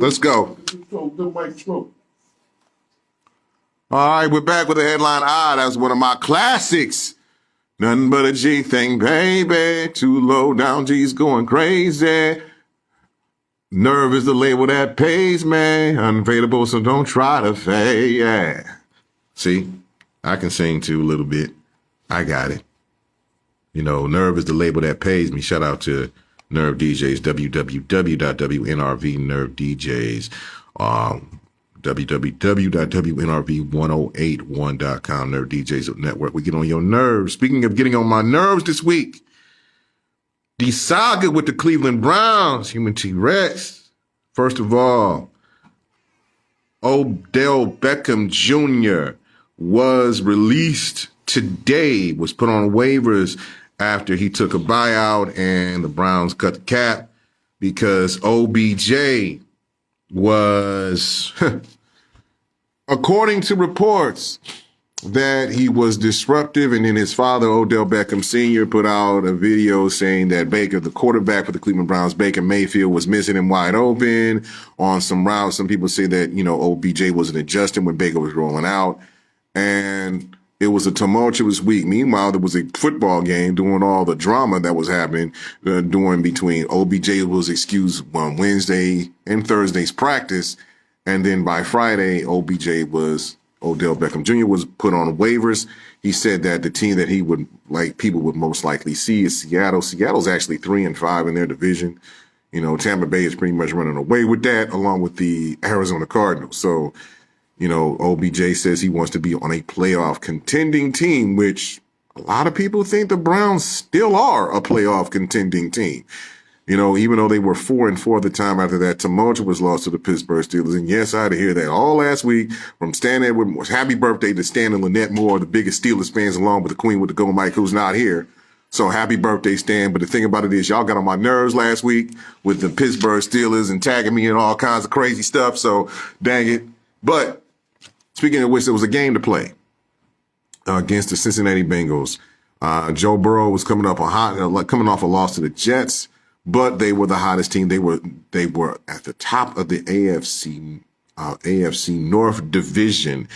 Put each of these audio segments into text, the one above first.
Let's go. All right, we're back with the headline. That's one of my classics. Nothing but a G thing, baby. Too low down, G's going crazy. Nerve is the label that pays me. Unfadable, so don't try to fade. Yeah. See, I can sing too a little bit. I got it. You know, Nerve is the label that pays me. Shout out to Nerve DJs, www.wnrvnervedjs, www.wnrv1081.com, Nerve DJs Network. We get on your nerves. Speaking of getting on my nerves this week, the saga with the Cleveland Browns, Human T-Rex. First of all, Odell Beckham Jr. was released today, was put on waivers after he took a buyout and the Browns cut the cap because OBJ was, according to reports, that he was disruptive. And then his father, Odell Beckham Sr., put out a video saying that Baker, the quarterback for the Cleveland Browns, Baker Mayfield, was missing him wide open on some routes. Some people say that, you know, OBJ wasn't adjusting when Baker was rolling out. And it was a tumultuous week. Meanwhile, there was a football game doing all the drama that was happening during between OBJ was excused on Wednesday and Thursday's practice. And then by Friday, Odell Beckham Jr. was put on waivers. He said that the team that he would like, people would most likely see is Seattle. Seattle's actually 3-5 in their division. You know, Tampa Bay is pretty much running away with that, along with the Arizona Cardinals. So, you know, OBJ says he wants to be on a playoff contending team, which a lot of people think the Browns still are a playoff contending team. You know, even though they were 4-4 at the time after that tumultuous loss to the Pittsburgh Steelers. And yes, I had to hear that all last week from Stan Edwards. Happy birthday to Stan and Lynette Moore, the biggest Steelers fans, along with the Queen with the Gold Mic, who's not here. So happy birthday, Stan. But the thing about it is y'all got on my nerves last week with the Pittsburgh Steelers and tagging me in all kinds of crazy stuff. So dang it. But speaking of which, there was a game to play against the Cincinnati Bengals. Joe Burrow was coming off a loss to the Jets. But they were the hottest team. They were at the top of the AFC North Division,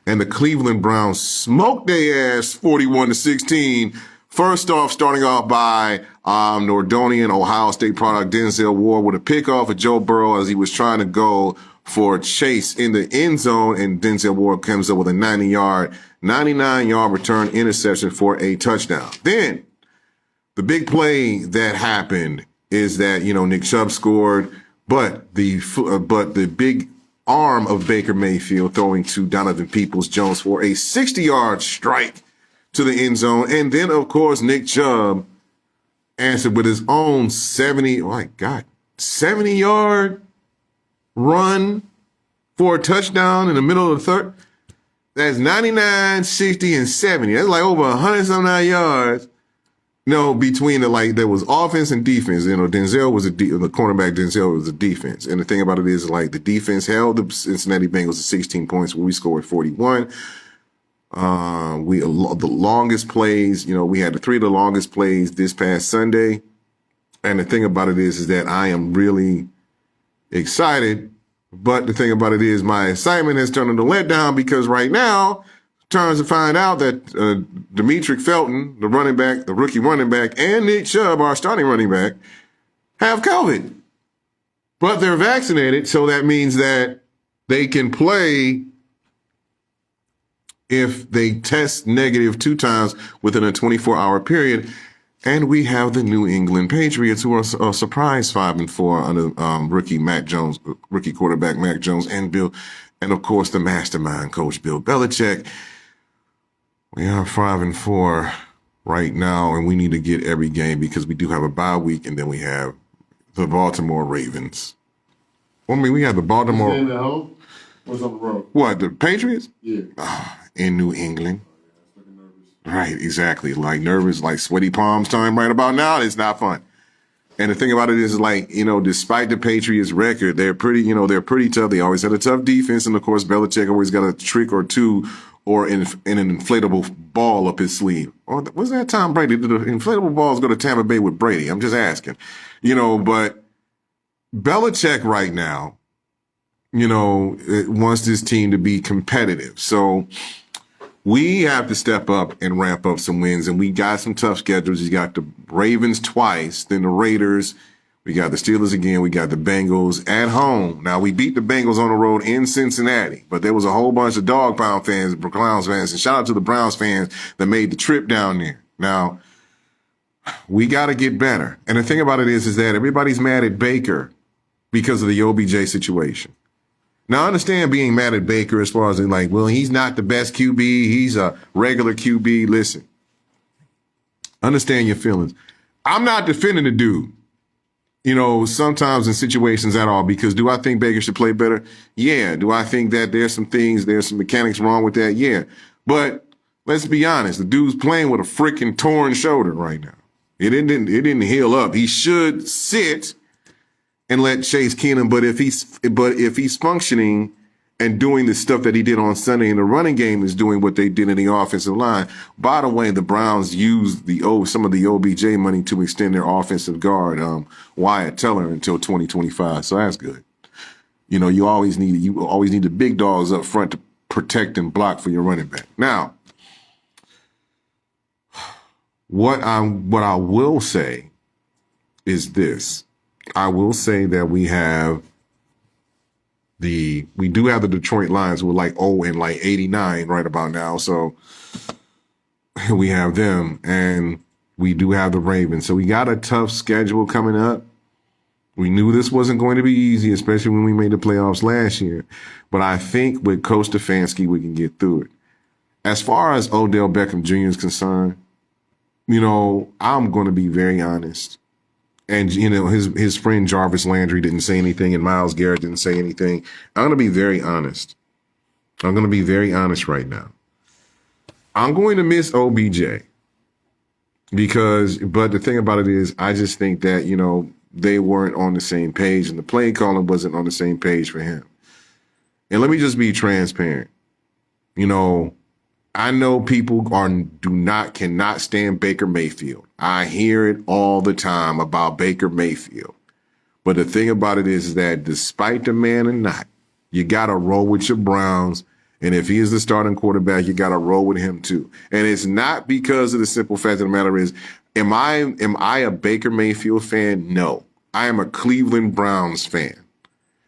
and the Cleveland Browns smoked their ass 41-16. First off, starting off by Nordonian Ohio State product Denzel Ward with a pickoff of Joe Burrow as he was trying to go for Chase in the end zone, and Denzel Ward comes up with a 99-yard return interception for a touchdown. Then the big play that happened is that, you know, Nick Chubb scored, but the big arm of Baker Mayfield throwing to Donovan Peoples-Jones for a 60-yard strike to the end zone. And then, of course, Nick Chubb answered with his own 70-yard run for a touchdown in the middle of the third. That's 99, 60, and 70. That's like over 100-some-odd yards. No, between there was offense and defense. You know, Denzel was the cornerback. Denzel was the defense. And the thing about it is, like, the defense held the Cincinnati Bengals to 16 points where we scored 41. The longest plays, you know, we had the 3 of the longest plays this past Sunday. And the thing about it is that I am really excited. But the thing about it is my excitement has turned into letdown because right now, turns to find out that Demetric Felton, the rookie running back, and Nick Chubb, our starting running back, have COVID. But they're vaccinated, so that means that they can play if they test negative 2 times within a 24-hour period. And we have the New England Patriots, who are a surprise 5-4 under rookie quarterback Mac Jones, and of course the mastermind coach Bill Belichick. We are 5-4 right now, and we need to get every game because we do have a bye week, and then we have the Baltimore Ravens. Well, I mean, we have the Baltimore. Is it at home? What's on the road? What, the Patriots? Yeah. In New England. Right, exactly. Like nervous, like sweaty palms time right about now. It's not fun. And the thing about it is, like, you know, despite the Patriots' record, they're pretty tough. They always had a tough defense, and of course, Belichick always got a trick or two or in an inflatable ball up his sleeve. Or was that Tom Brady? Did the inflatable balls go to Tampa Bay with Brady? I'm just asking. You know, but Belichick right now wants this team to be competitive. So we have to step up and ramp up some wins, and we got some tough schedules. You got the Ravens twice, then the Raiders. We got the Steelers again. We got the Bengals at home. Now, we beat the Bengals on the road in Cincinnati, but there was a whole bunch of Dog Pound fans, Browns fans, and shout out to the Browns fans that made the trip down there. Now, we got to get better. And the thing about it is that everybody's mad at Baker because of the OBJ situation. Now, I understand being mad at Baker as far as like, well, he's not the best QB. He's a regular QB. Listen, understand your feelings. I'm not defending the dude, sometimes in situations at all, because do I think Baker should play better? Yeah. Do I think that there's some mechanics wrong with that? Yeah. But let's be honest. The dude's playing with a freaking torn shoulder right now. It didn't heal up. He should sit and let Chase Keenum. But if he's functioning and doing the stuff that he did on Sunday, and the running game is doing what they did in the offensive line. By the way, the Browns used some of the OBJ money to extend their offensive guard, Wyatt Teller, until 2025. So that's good. You always need the big dogs up front to protect and block for your running back. Now, what I will say is this. I will say that we do have the Detroit Lions, who are like 89 right about now. So we have them, and we do have the Ravens. So we got a tough schedule coming up. We knew this wasn't going to be easy, especially when we made the playoffs last year. But I think with Coach Stefanski, we can get through it. As far as Odell Beckham Jr. is concerned, I'm going to be very honest. And, his friend Jarvis Landry didn't say anything, and Myles Garrett didn't say anything. I'm going to be very honest. I'm going to be very honest right now. I'm going to miss OBJ but the thing about it is, I just think that, they weren't on the same page, and the play calling wasn't on the same page for him. And let me just be transparent. I know people cannot stand Baker Mayfield. I hear it all the time about Baker Mayfield. But the thing about it is that despite the man or not, you got to roll with your Browns. And if he is the starting quarterback, you got to roll with him too. And it's not because of the simple fact of the matter is, am I a Baker Mayfield fan? No. I am a Cleveland Browns fan.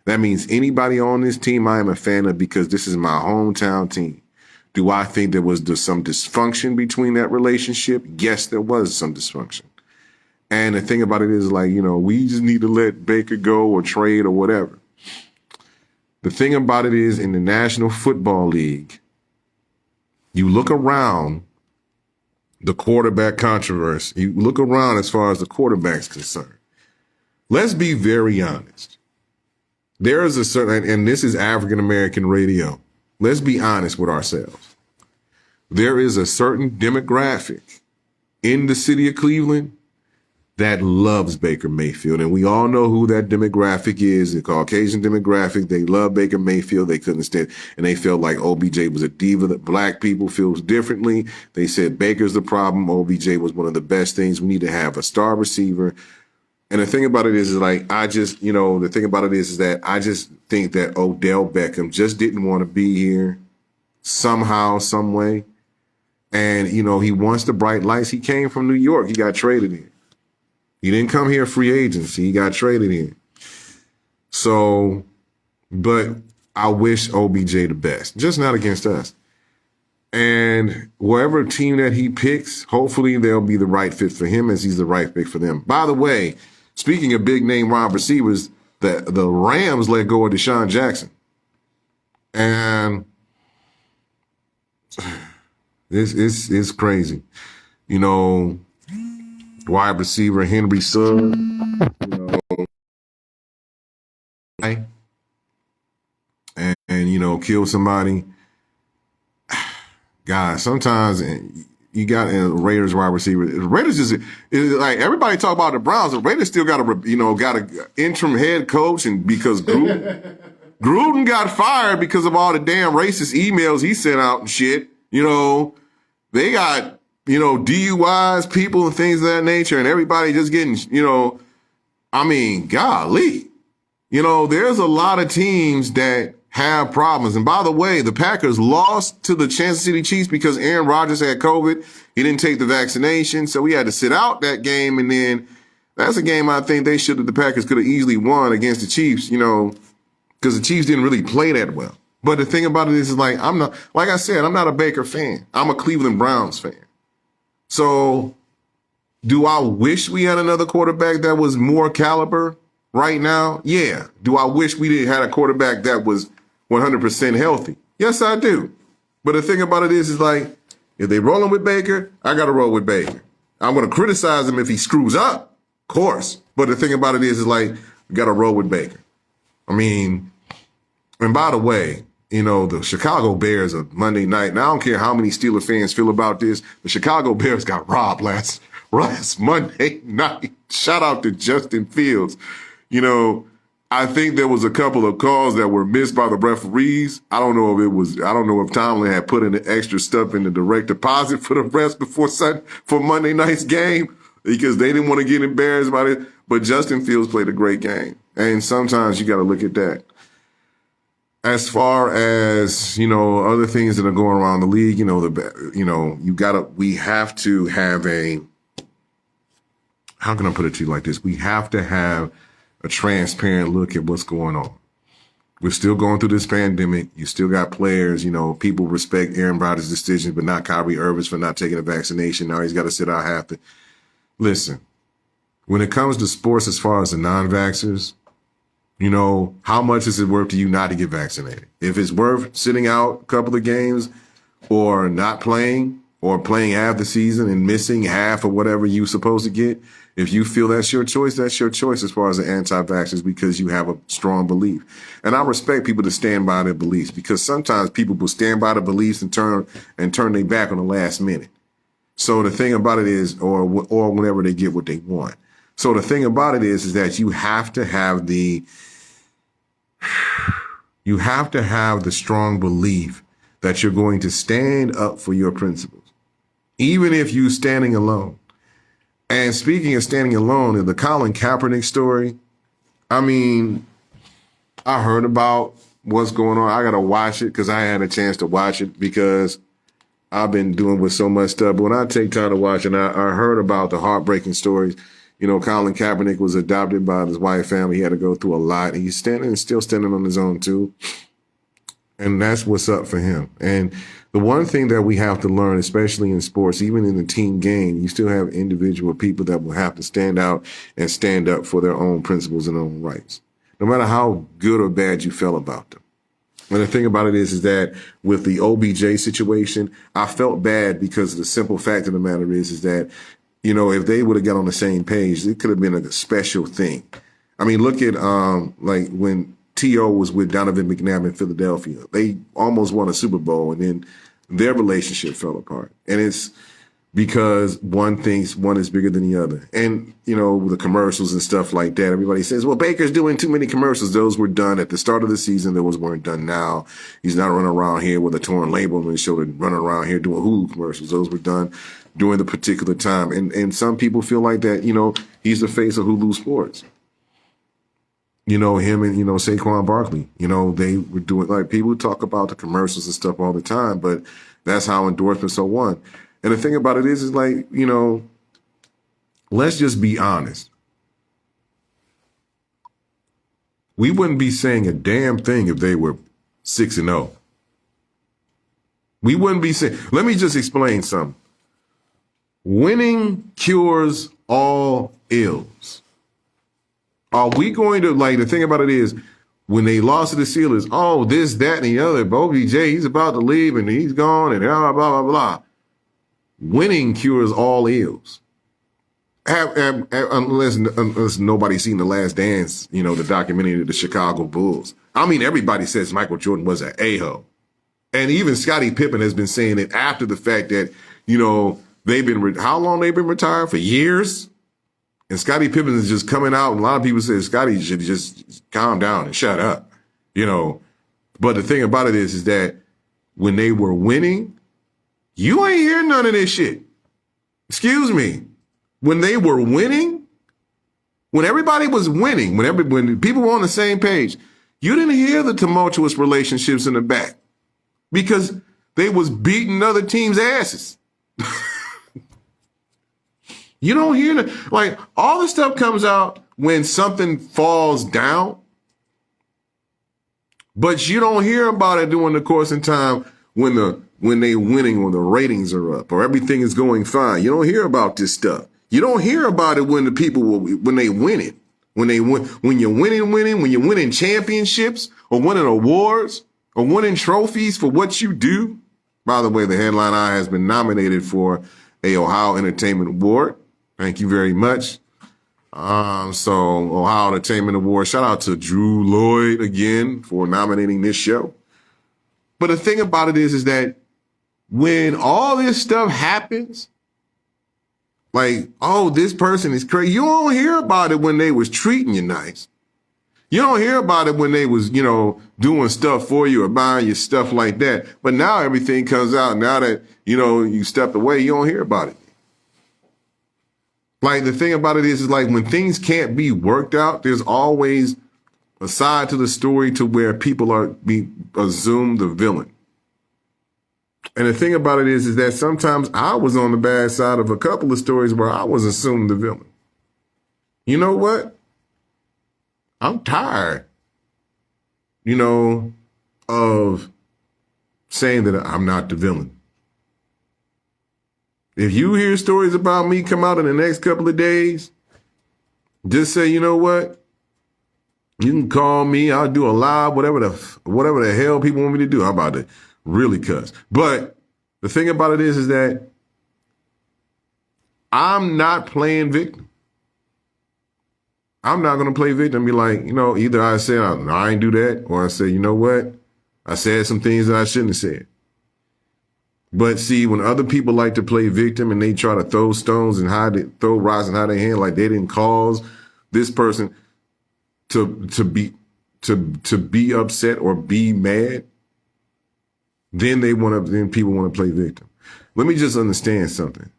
That means anybody on this team I am a fan of, because this is my hometown team. Do I think there was some dysfunction between that relationship? Yes, there was some dysfunction. And the thing about it is, we just need to let Baker go or trade or whatever. The thing about it is, in the National Football League, you look around the quarterback controversy. You look around as far as the quarterback's concerned. Let's be very honest. There is a certain, and this is African-American radio. Let's be honest with ourselves. There is a certain demographic in the city of Cleveland that loves Baker Mayfield. And we all know who that demographic is, the Caucasian demographic. They love Baker Mayfield. They couldn't stand, and they felt like OBJ was a diva, that black people feel differently. They said Baker's the problem. OBJ was one of the best things. We need to have a star receiver. And the thing about it is that I just think that Odell Beckham just didn't want to be here somehow, some way. And, he wants the bright lights. He came from New York. He got traded here. He didn't come here free agency. He got traded here. So, but I wish OBJ the best, just not against us. And wherever team that he picks, hopefully they'll be the right fit for him, as he's the right pick for them. By the way, speaking of big name wide receivers, the Rams let go of Deshaun Jackson. And it's crazy. Wide receiver Henry Suggs, and kill somebody. Guys, sometimes you got a Raiders wide receiver. The Raiders is like, everybody talk about the Browns. The Raiders still got a interim head coach, and because Gruden got fired because of all the damn racist emails he sent out and shit. They got DUIs, people and things of that nature, and everybody just getting golly. You know, there's a lot of teams that have problems. And by the way, the Packers lost to the Kansas City Chiefs because Aaron Rodgers had COVID. He didn't take the vaccination, so we had to sit out that game. And then that's a game I think the Packers could have easily won against the Chiefs, you know, because the Chiefs didn't really play that well. But the thing about it is like, like I said, I'm not a Baker fan. I'm a Cleveland Browns fan. So do I wish we had another quarterback that was more caliber right now? Yeah. Do I wish we had a quarterback that was 100% healthy? Yes, I do. But the thing about it is like, if they rolling with Baker, I got to roll with Baker. I'm going to criticize him if he screws up, of course. But the thing about it is like, we got to roll with Baker. I mean, and by the way, you know, the Chicago Bears of Monday night, and I don't care how many Steeler fans feel about this, the Chicago Bears got robbed last Monday night. Shout out to Justin Fields. You know, I think there was a couple of calls that were missed by the referees. I don't know if Tomlin had put in the extra stuff in the direct deposit for the refs for Monday night's game because they didn't want to get embarrassed by it. But Justin Fields played a great game. And sometimes you got to look at that. As far as, you know, other things that are going around the league, you know, we have to have how can I put it to you like this? We have to have a transparent look at what's going on. We're still going through this pandemic. You still got players, you know, people respect Aaron Rodgers' decisions, but not Kyrie Irving's for not taking a vaccination. Now he's got to sit out half the. Listen, when it comes to sports, as far as the non-vaxxers, you know, how much is it worth to you not to get vaccinated? If it's worth sitting out a couple of games or not playing or playing half the season and missing half of whatever you're supposed to get, if you feel that's your choice as far as the anti-vaxxers because you have a strong belief. And I respect people to stand by their beliefs because sometimes people will stand by the beliefs and turn their back on the last minute. So the thing about it is, or whenever they get what they want. So the thing about it is that you have to have the strong belief that you're going to stand up for your principles, even if you're standing alone. And speaking of standing alone, in the Colin Kaepernick story, I mean, I heard about what's going on. I got to watch it because I had a chance to watch it because I've been doing with so much stuff. But when I take time to watch it, I heard about the heartbreaking stories. You know, Colin Kaepernick was adopted by his wife family. He had to go through a lot. He's still standing on his own, too. And that's what's up for him. And the one thing that we have to learn, especially in sports, even in the team game, you still have individual people that will have to stand out and stand up for their own principles and own rights, no matter how good or bad you feel about them. And the thing about it is that with the OBJ situation, I felt bad because the simple fact of the matter is that, you know, if they would have got on the same page, it could have been a special thing. I mean, look at like when T.O. was with Donovan McNabb in Philadelphia. They almost won a Super Bowl, and then their relationship fell apart. And it's because one thinks one is bigger than the other. And, you know, the commercials and stuff like that, everybody says, well, Baker's doing too many commercials. Those were done at the start of the season. Those weren't done now. He's not running around here with a torn label on his shoulder, running around here doing Hulu commercials. Those were done during the particular time. And some people feel like that, you know, he's the face of Hulu Sports. You know, him and, you know, Saquon Barkley, you know, they were doing, like, people talk about the commercials and stuff all the time, but that's how endorsements are won. And the thing about it is like, you know, let's just be honest. We wouldn't be saying a damn thing if they were 6-0. We wouldn't be saying, let me just explain something. Winning cures all ills. Are we going to, like, the thing about it is, when they lost to the Steelers, oh, this, that, and the other, OBJ, he's about to leave, and he's gone, and blah, blah, blah, blah. Winning cures all ills. Unless nobody's seen The Last Dance, you know, the documentary of the Chicago Bulls. I mean, everybody says Michael Jordan was an a-hole. And even Scottie Pippen has been saying it after the fact that, you know, how long they've been retired? For years? And Scottie Pippen is just coming out, and a lot of people say Scottie should just calm down and shut up, you know. But the thing about it is that when they were winning, you ain't hear none of this shit. Excuse me. When they were winning, When everybody was winning, when people were on the same page, you didn't hear the tumultuous relationships in the back because they was beating other teams' asses. You don't hear that. Like, all the stuff comes out when something falls down, but you don't hear about it during the course of time when they winning, when the ratings are up or everything is going fine. You don't hear about this stuff. You don't hear about it when the people when they win it. When you're winning, when you're winning championships or winning awards or winning trophies for what you do. By the way, the Headline Eye has been nominated for a Ohio Entertainment Award. Thank you very much. So Ohio Entertainment Award. Shout out to Drew Lloyd again for nominating this show. But the thing about it is that when all this stuff happens, like, oh, this person is crazy, you don't hear about it when they was treating you nice. You don't hear about it when they was, doing stuff for you or buying you stuff like that. But now everything comes out. Now that, you stepped away, you don't hear about it. Like, the thing about it is like when things can't be worked out, there's always a side to the story to where people are assumed the villain. And the thing about it is that sometimes I was on the bad side of a couple of stories where I was assumed the villain. You know what? I'm tired, of saying that I'm not the villain. If you hear stories about me come out in the next couple of days, just say, you know what? You can call me. I'll do a live, whatever the hell people want me to do. I'm about to really cuss. But the thing about it is that I'm not playing victim. I'm not going to play victim and be like, either I say I ain't do that, or I say, you know what? I said some things that I shouldn't have said. But see, when other people like to play victim and they try to throw stones and throw rocks and hide their hand like they didn't cause this person to be upset or be mad, then people want to play victim. Let me just understand something.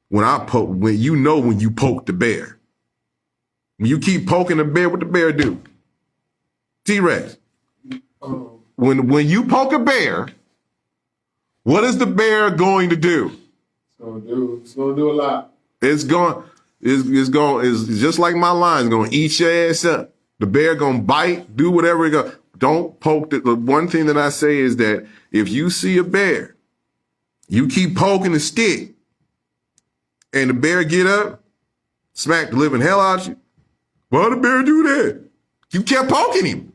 When you poke the bear, when you keep poking the bear, what the bear do? T-Rex. When you poke a bear, what is the bear going to do? It's gonna do a lot. It's just like my line. It's gonna eat your ass up. The bear gonna bite, do whatever it goes. Don't poke the one thing that I say is that if you see a bear, you keep poking the stick, and the bear get up, smack the living hell out you. Why'd the bear do that? You kept poking him.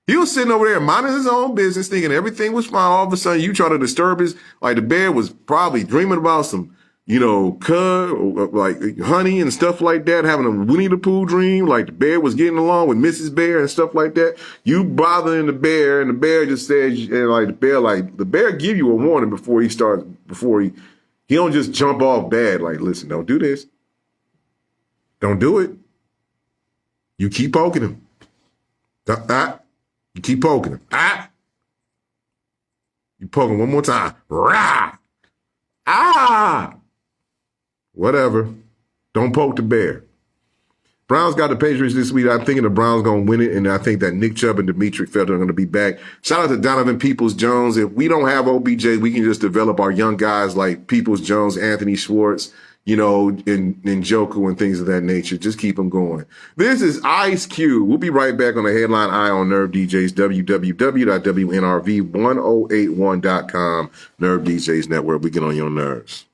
He was sitting over there minding his own business, thinking everything was fine. All of a sudden, you try to disturb like the bear was probably dreaming about some, cud, or like honey and stuff like that, having a Winnie the Pooh dream, like the bear was getting along with Mrs. Bear and stuff like that. You bothering the bear, and the bear just says, the bear give you a warning before he don't just jump off bad. Like, listen, don't do this. Don't do it. You keep poking him. You keep poking him. You poke him one more time. Rah! Whatever. Don't poke the bear. Browns got the Patriots this week. I'm thinking the Browns going to win it, and I think that Nick Chubb and Dimitri Felton are going to be back. Shout out to Donovan Peoples-Jones. If we don't have OBJ, we can just develop our young guys like Peoples-Jones, Anthony Schwartz, and Njoku and things of that nature. Just keep them going. This is Ice Cube. We'll be right back on the Headline Eye on Nerve DJs, www.wnrv1081.com, Nerve DJs Network. We get on your nerves.